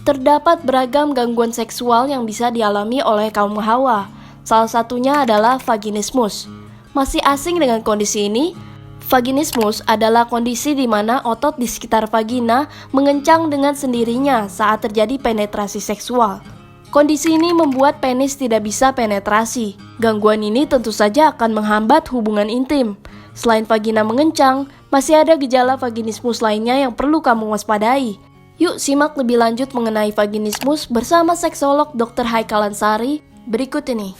Terdapat beragam gangguan seksual yang bisa dialami oleh kaum hawa. Salah satunya adalah vaginismus. Masih asing dengan kondisi ini? Vaginismus adalah kondisi di mana otot di sekitar vagina mengencang dengan sendirinya saat terjadi penetrasi seksual. Kondisi ini membuat penis tidak bisa penetrasi. Gangguan ini tentu saja akan menghambat hubungan intim. Selain vagina mengencang, masih ada gejala vaginismus lainnya yang perlu kamu waspadai. Yuk simak lebih lanjut mengenai vaginismus bersama seksolog Dr. Haikal Ansari berikut ini.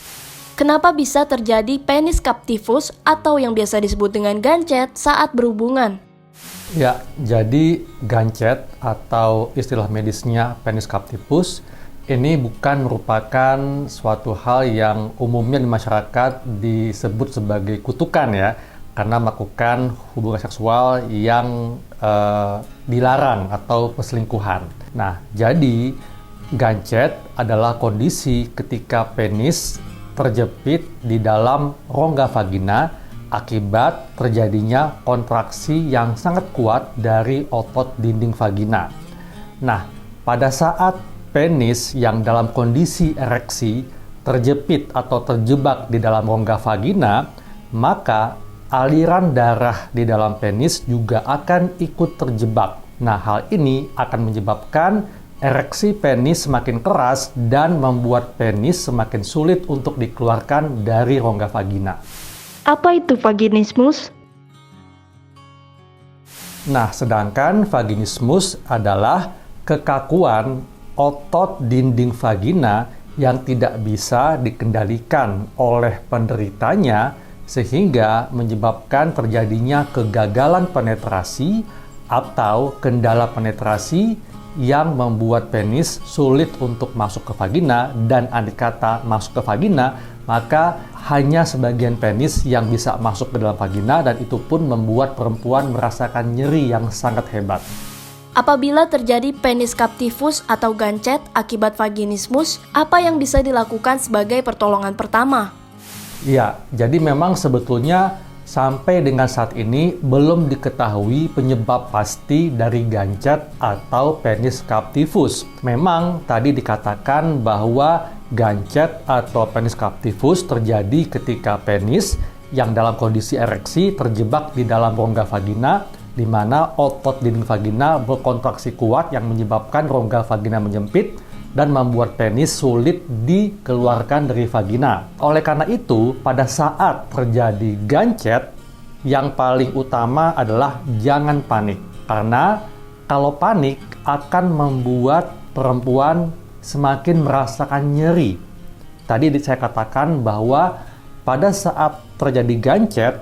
Kenapa bisa terjadi penis captivus atau yang biasa disebut dengan gancet saat berhubungan? Ya, jadi gancet atau istilah medisnya penis captivus ini bukan merupakan suatu hal yang umumnya di masyarakat disebut sebagai kutukan ya, karena melakukan hubungan seksual yang dilarang atau perselingkuhan. Nah, jadi gancet adalah kondisi ketika penis terjepit di dalam rongga vagina akibat terjadinya kontraksi yang sangat kuat dari otot dinding vagina. Nah, pada saat penis yang dalam kondisi ereksi terjepit atau terjebak di dalam rongga vagina, maka aliran darah di dalam penis juga akan ikut terjebak. Nah, hal ini akan menyebabkan ereksi penis semakin keras dan membuat penis semakin sulit untuk dikeluarkan dari rongga vagina. Apa itu vaginismus? Nah, sedangkan vaginismus adalah kekakuan otot dinding vagina yang tidak bisa dikendalikan oleh penderitanya sehingga menyebabkan terjadinya kegagalan penetrasi atau kendala penetrasi yang membuat penis sulit untuk masuk ke vagina, dan andai kata masuk ke vagina, maka hanya sebagian penis yang bisa masuk ke dalam vagina, dan itu pun membuat perempuan merasakan nyeri yang sangat hebat. Apabila terjadi penis captivus atau gancet akibat vaginismus, apa yang bisa dilakukan sebagai pertolongan pertama? Ya, jadi memang sebetulnya sampai dengan saat ini belum diketahui penyebab pasti dari gancet atau penis captivus. Memang tadi dikatakan bahwa gancet atau penis captivus terjadi ketika penis yang dalam kondisi ereksi terjebak di dalam rongga vagina, di mana otot dinding vagina berkontraksi kuat yang menyebabkan rongga vagina menyempit dan membuat penis sulit dikeluarkan dari vagina. Oleh karena itu, pada saat terjadi gancet, yang paling utama adalah jangan panik. Karena kalau panik akan membuat perempuan semakin merasakan nyeri. Tadi saya katakan bahwa pada saat terjadi gancet,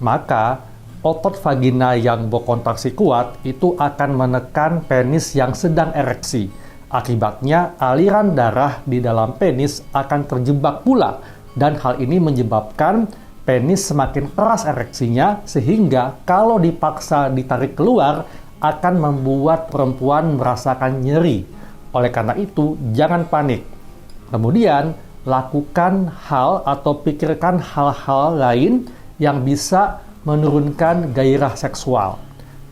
maka otot vagina yang berkontraksi kuat itu akan menekan penis yang sedang ereksi. Akibatnya, aliran darah di dalam penis akan terjebak pula, dan hal ini menyebabkan penis semakin keras ereksinya, sehingga kalau dipaksa ditarik keluar, akan membuat perempuan merasakan nyeri. Oleh karena itu, jangan panik. Kemudian, lakukan hal atau pikirkan hal-hal lain yang bisa menurunkan gairah seksual.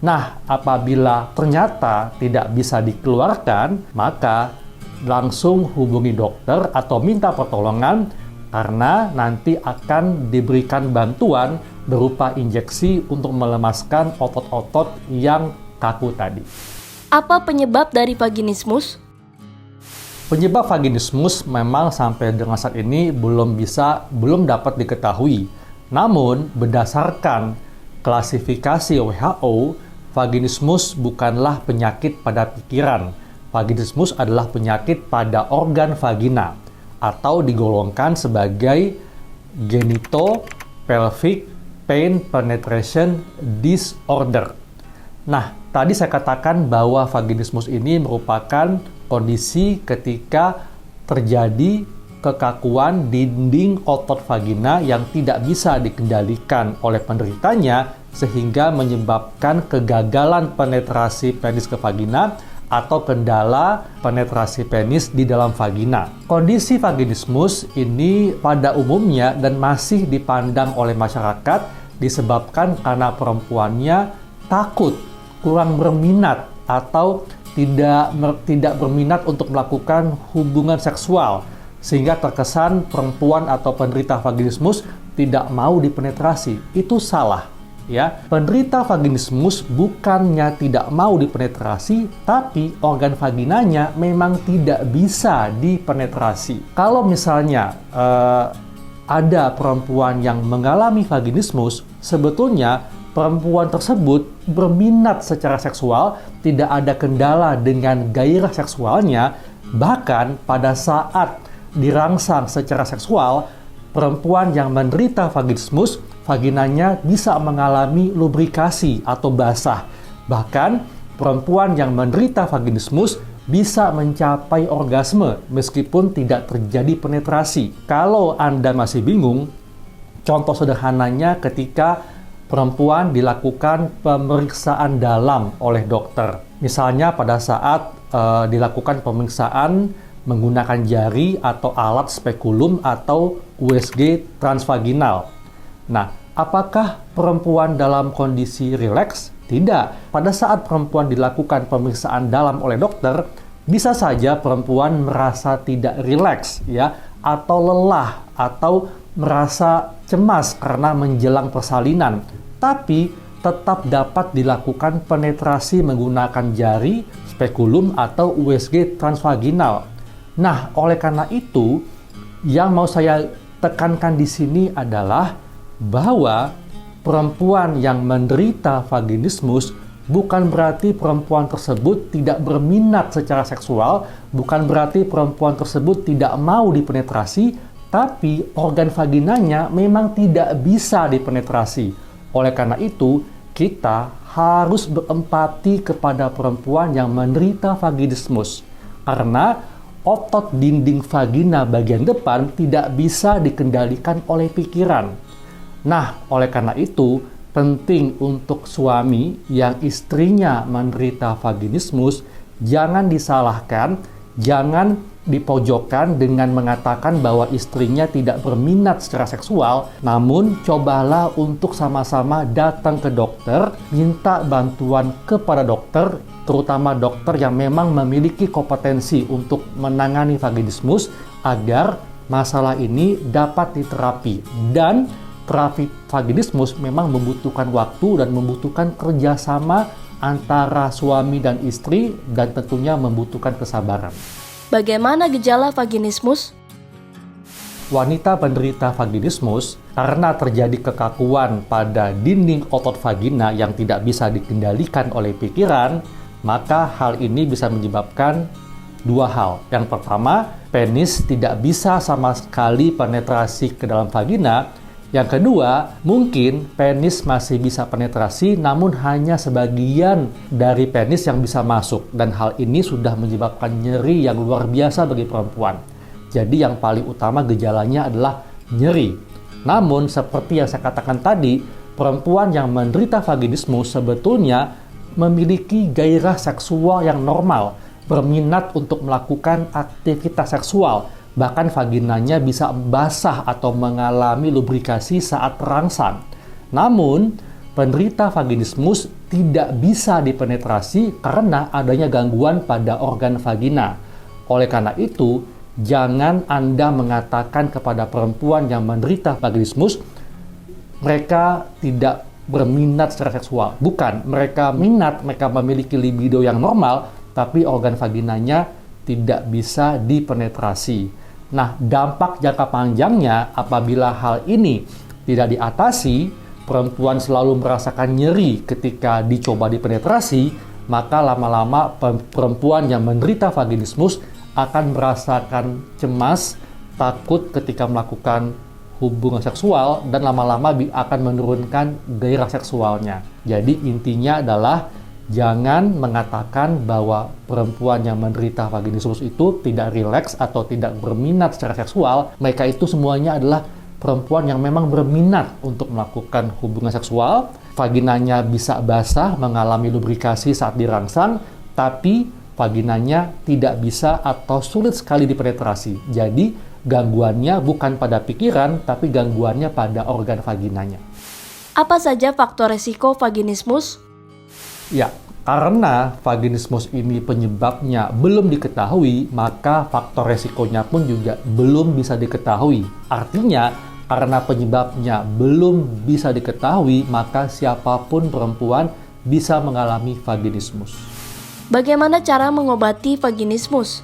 Nah, apabila ternyata tidak bisa dikeluarkan, maka langsung hubungi dokter atau minta pertolongan karena nanti akan diberikan bantuan berupa injeksi untuk melemaskan otot-otot yang kaku tadi. Apa penyebab dari vaginismus? Penyebab vaginismus memang sampai dengan saat ini belum dapat diketahui. Namun, berdasarkan klasifikasi WHO, vaginismus bukanlah penyakit pada pikiran. Vaginismus adalah penyakit pada organ vagina atau digolongkan sebagai genitopelvic pain penetration disorder. Nah, tadi saya katakan bahwa vaginismus ini merupakan kondisi ketika terjadi kekakuan dinding otot vagina yang tidak bisa dikendalikan oleh penderitanya sehingga menyebabkan kegagalan penetrasi penis ke vagina atau kendala penetrasi penis di dalam vagina. Kondisi vaginismus ini pada umumnya dan masih dipandang oleh masyarakat disebabkan karena perempuannya takut, kurang berminat, atau tidak berminat untuk melakukan hubungan seksual, sehingga terkesan perempuan atau penderita vaginismus tidak mau dipenetrasi. Itu salah. Ya, penderita vaginismus bukannya tidak mau dipenetrasi, tapi organ vaginanya memang tidak bisa dipenetrasi. Kalau misalnya ada perempuan yang mengalami vaginismus, sebetulnya perempuan tersebut berminat secara seksual, tidak ada kendala dengan gairah seksualnya, bahkan pada saat dirangsang secara seksual, perempuan yang menderita vaginismus, vaginanya bisa mengalami lubrikasi atau basah. Bahkan, perempuan yang menderita vaginismus bisa mencapai orgasme meskipun tidak terjadi penetrasi. Kalau Anda masih bingung, contoh sederhananya ketika perempuan dilakukan pemeriksaan dalam oleh dokter. Misalnya pada saat dilakukan pemeriksaan menggunakan jari atau alat spekulum atau USG transvaginal. Nah, apakah perempuan dalam kondisi rileks? Tidak. Pada saat perempuan dilakukan pemeriksaan dalam oleh dokter, bisa saja perempuan merasa tidak rileks, ya, atau lelah, atau merasa cemas karena menjelang persalinan. Tapi tetap dapat dilakukan penetrasi menggunakan jari, spekulum, atau USG transvaginal. Nah, oleh karena itu, yang mau saya tekankan di sini adalah bahwa perempuan yang menderita vaginismus bukan berarti perempuan tersebut tidak berminat secara seksual, bukan berarti perempuan tersebut tidak mau dipenetrasi, tapi organ vaginanya memang tidak bisa dipenetrasi. Oleh karena itu, kita harus berempati kepada perempuan yang menderita vaginismus, karena otot dinding vagina bagian depan tidak bisa dikendalikan oleh pikiran. Nah, oleh karena itu, penting untuk suami yang istrinya menderita vaginismus, jangan disalahkan, jangan dipojokkan dengan mengatakan bahwa istrinya tidak berminat secara seksual, namun cobalah untuk sama-sama datang ke dokter, minta bantuan kepada dokter, terutama dokter yang memang memiliki kompetensi untuk menangani vaginismus, agar masalah ini dapat diterapi. Dan terapi vaginismus memang membutuhkan waktu dan membutuhkan kerjasama antara suami dan istri, dan tentunya membutuhkan kesabaran. Bagaimana gejala vaginismus? Wanita penderita vaginismus karena terjadi kekakuan pada dinding otot vagina yang tidak bisa dikendalikan oleh pikiran, maka hal ini bisa menyebabkan dua hal. Yang pertama, penis tidak bisa sama sekali penetrasi ke dalam vagina. Yang kedua, mungkin penis masih bisa penetrasi, namun hanya sebagian dari penis yang bisa masuk. Dan hal ini sudah menyebabkan nyeri yang luar biasa bagi perempuan. Jadi yang paling utama gejalanya adalah nyeri. Namun, seperti yang saya katakan tadi, perempuan yang menderita vaginismus sebetulnya memiliki gairah seksual yang normal, berminat untuk melakukan aktivitas seksual. Bahkan vaginanya bisa basah atau mengalami lubrikasi saat terangsang. Namun, penderita vaginismus tidak bisa dipenetrasi karena adanya gangguan pada organ vagina. Oleh karena itu, jangan Anda mengatakan kepada perempuan yang menderita vaginismus, mereka tidak berminat secara seksual. Bukan, mereka minat, mereka memiliki libido yang normal, tapi organ vaginanya tidak bisa dipenetrasi. Nah, dampak jangka panjangnya apabila hal ini tidak diatasi, perempuan selalu merasakan nyeri ketika dicoba dipenetrasi, maka lama-lama perempuan yang menderita vaginismus akan merasakan cemas, takut ketika melakukan hubungan seksual, dan lama-lama akan menurunkan gairah seksualnya. Jadi intinya adalah jangan mengatakan bahwa perempuan yang menderita vaginismus itu tidak rileks atau tidak berminat secara seksual. Mereka itu semuanya adalah perempuan yang memang berminat untuk melakukan hubungan seksual. Vaginanya bisa basah, mengalami lubrikasi saat dirangsang, tapi vaginanya tidak bisa atau sulit sekali dipenetrasi. Jadi gangguannya bukan pada pikiran, tapi gangguannya pada organ vaginanya. Apa saja faktor resiko vaginismus? Ya, Karena vaginismus ini penyebabnya belum diketahui, maka faktor resikonya pun juga belum bisa diketahui. Artinya, karena penyebabnya belum bisa diketahui, maka siapapun perempuan bisa mengalami vaginismus. Bagaimana cara mengobati vaginismus?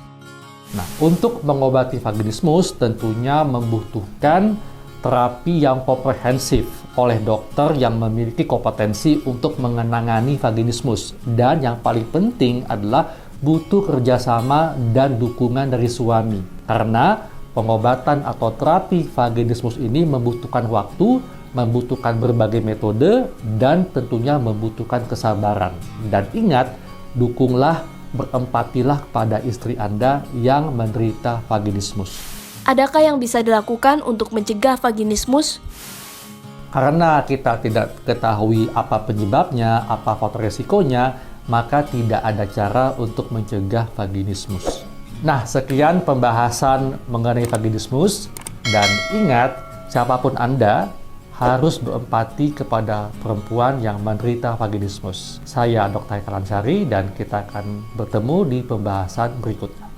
Nah, untuk mengobati vaginismus tentunya membutuhkan terapi yang komprehensif oleh dokter yang memiliki kompetensi untuk menangani vaginismus. Dan yang paling penting adalah butuh kerjasama dan dukungan dari suami. Karena pengobatan atau terapi vaginismus ini membutuhkan waktu, membutuhkan berbagai metode, dan tentunya membutuhkan kesabaran. Dan ingat, dukunglah, berempatilah kepada istri Anda yang menderita vaginismus. Adakah yang bisa dilakukan untuk mencegah vaginismus? Karena kita tidak ketahui apa penyebabnya, apa faktor resikonya, maka tidak ada cara untuk mencegah vaginismus. Nah, sekian pembahasan mengenai vaginismus. Dan ingat, siapapun Anda harus berempati kepada perempuan yang menderita vaginismus. Saya Dr. Eka Lansari dan kita akan bertemu di pembahasan berikutnya.